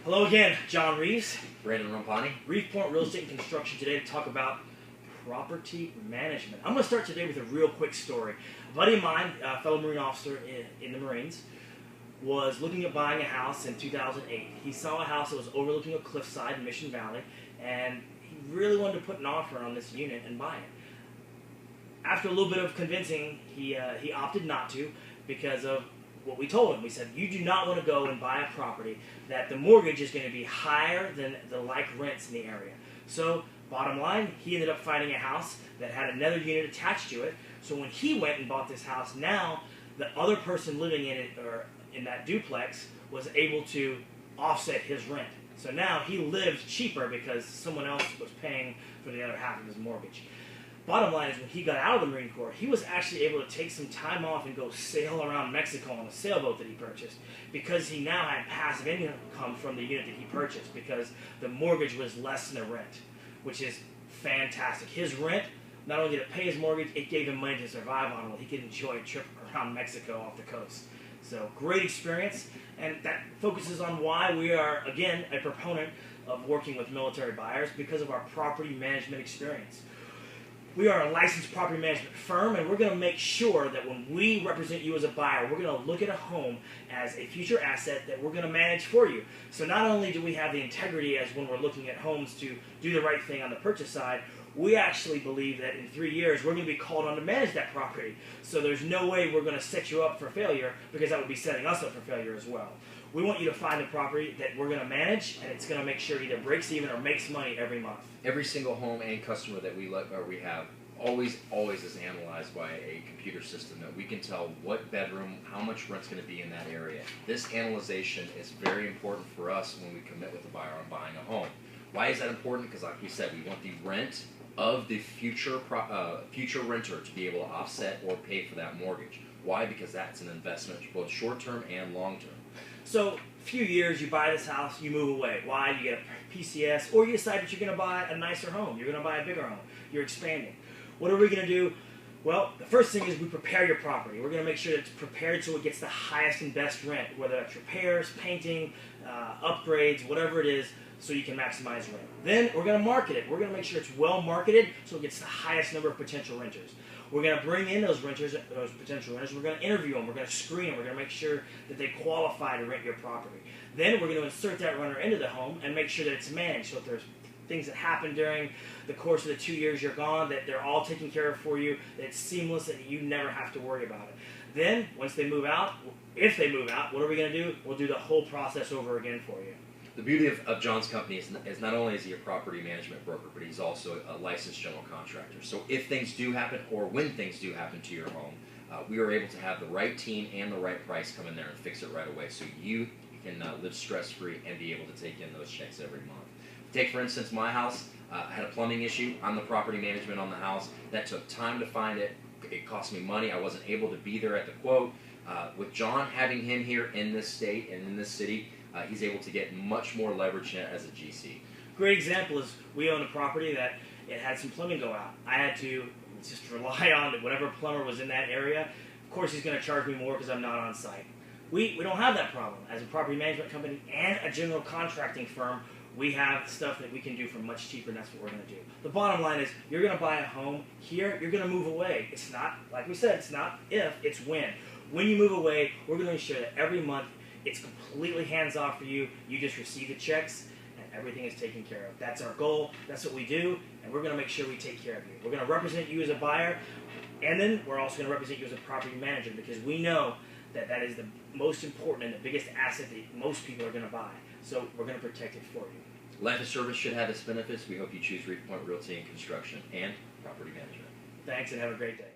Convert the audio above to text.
Hello again, John Reeves. Brandon Rampani. Reef Point Real Estate and Construction today to talk about property management. I'm going to start today with a real quick story. A buddy of mine, a fellow Marine officer in the Marines, was looking at buying a house in 2008. He saw a house that was overlooking a cliffside in Mission Valley, and he really wanted to put an offer on this unit and buy it. After a little bit of convincing, he opted not to because of what we told him. We said, you do not want to go and buy a property that the mortgage is going to be higher than the like rents in the area. So, bottom line, he ended up finding a house that had another unit attached to it. So when he went and bought this house, now the other person living in it, or in that duplex, was able to offset his rent. So now he lived cheaper because someone else was paying for the other half of his mortgage. Bottom line is, when he got out of the Marine Corps, he was actually able to take some time off and go sail around Mexico on a sailboat that he purchased, because he now had passive income from the unit that he purchased, because the mortgage was less than the rent, which is fantastic. His rent, not only did it pay his mortgage, it gave him money to survive on while he could enjoy a trip around Mexico off the coast. So, great experience, and that focuses on why we are, again, a proponent of working with military buyers, because of our property management experience. We are a licensed property management firm, and we're going to make sure that when we represent you as a buyer, we're going to look at a home as a future asset that we're going to manage for you. So not only do we have the integrity as when we're looking at homes to do the right thing on the purchase side, we actually believe that in 3 years we're going to be called on to manage that property. So there's no way we're going to set you up for failure, because that would be setting us up for failure as well. We want you to find a property that we're going to manage, and it's going to make sure it either breaks even or makes money every month. Every single home and customer that we have always is analyzed by a computer system that we can tell what bedroom, how much rent's going to be in that area. This analyzation is very important for us when we commit with the buyer on buying a home. Why is that important? Because, like we said, we want the rent of the future renter to be able to offset or pay for that mortgage. Why? Because that's an investment, both short-term and long-term. So, a few years, you buy this house, you move away. Why? You get a PCS, or you decide that you're going to buy a nicer home. You're going to buy a bigger home. You're expanding. What are we going to do? Well, the first thing is we prepare your property. We're going to make sure that it's prepared so it gets the highest and best rent, whether that's repairs, painting, upgrades, whatever it is, so you can maximize rent. Then we're going to market it. We're going to make sure it's well marketed so it gets the highest number of potential renters. We're going to bring in those renters, those potential renters. We're going to interview them. We're going to screen them. We're going to make sure that they qualify to rent your property. Then we're going to insert that renter into the home and make sure that it's managed. So if there's things that happen during the course of the 2 years you're gone, that they're all taken care of for you, that it's seamless, that you never have to worry about it. Then, once they move out, if they move out, what are we going to do? We'll do the whole process over again for you. The beauty of John's company is not only is he a property management broker, but he's also a licensed general contractor. So if things do happen, or when things do happen to your home, we are able to have the right team and the right price come in there and fix it right away, so you can live stress-free and be able to take in those checks every month. Take, for instance, my house. I had a plumbing issue. I'm the property management on the house. That took time to find it. It cost me money. I wasn't able to be there at the quote. With John, having him here in this state and in this city, he's able to get much more leverage as a GC. Great example is, we own a property that it had some plumbing go out. I had to just rely on whatever plumber was in that area. Of course, he's going to charge me more because I'm not on site. We don't have that problem. As a property management company and a general contracting firm, we have stuff that we can do for much cheaper, and that's what we're going to do. The bottom line is, you're going to buy a home here, you're going to move away. It's not, like we said, it's not if, it's when. When you move away, we're going to ensure that every month it's completely hands-off for you. You just receive the checks, and everything is taken care of. That's our goal. That's what we do, and we're going to make sure we take care of you. We're going to represent you as a buyer, and then we're also going to represent you as a property manager, because we know that that is the most important and the biggest asset that most people are going to buy. So we're going to protect it for you. Life of service should have its benefits. We hope you choose Reef Point Realty and Construction and Property Management. Thanks, and have a great day.